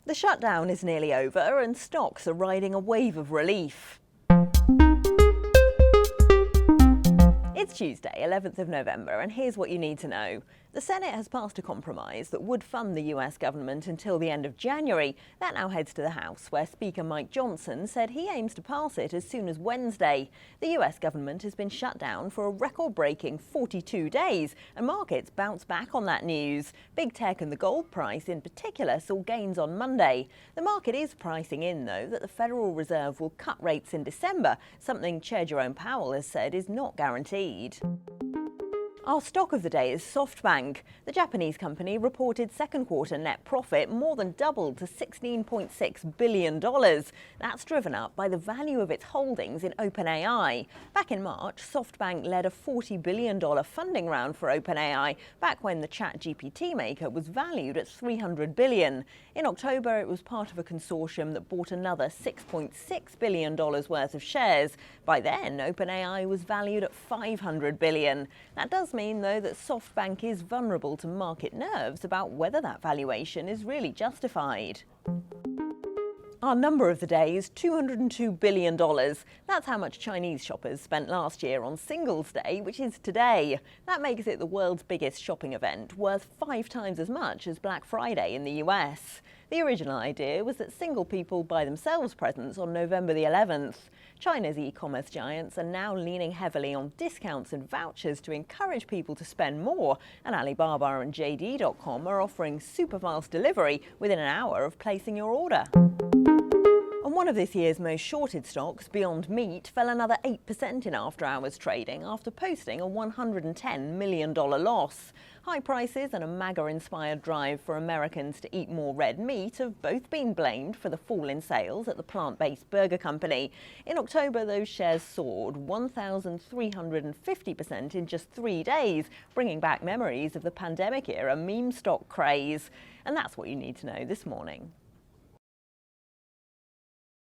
The shutdown is nearly over and stocks are riding a wave of relief. It's Tuesday, 11th of November, and here's what you need to know. The Senate has passed a compromise that would fund the US government until the end of January. That now heads to the House, where Speaker Mike Johnson said he aims to pass it as soon as Wednesday. The US government has been shut down for a record-breaking 42 days, and markets bounce back on that news. Big tech and the gold price in particular saw gains on Monday. The market is pricing in, though, that the Federal Reserve will cut rates in December, something Chair Jerome Powell has said is not guaranteed. Our stock of the day is SoftBank. The Japanese company reported second quarter net profit more than doubled to $16.6 billion. That's driven up by the value of its holdings in OpenAI. Back in March, SoftBank led a $40 billion funding round for OpenAI, back when the ChatGPT maker was valued at $300 billion. In October, it was part of a consortium that bought another $6.6 billion worth of shares. By then, OpenAI was valued at $500 billion. That does mean, though, that SoftBank is vulnerable to market nerves about whether that valuation is really justified. Our number of the day is $202 billion. That's how much Chinese shoppers spent last year on Singles' Day, which is today. That makes it the world's biggest shopping event, worth 5 times as much as Black Friday in the US. The original idea was that single people buy themselves presents on November the 11th. China's e-commerce giants are now leaning heavily on discounts and vouchers to encourage people to spend more, and Alibaba and JD.com are offering super fast delivery within an hour of placing your order. And one of this year's most shorted stocks, Beyond Meat, fell another 8% in after-hours trading after posting a $110 million loss. High prices and a MAGA-inspired drive for Americans to eat more red meat have both been blamed for the fall in sales at the plant-based burger company. In October, those shares soared 1,350% in just 3 days, bringing back memories of the pandemic-era meme stock craze. And that's what you need to know this morning.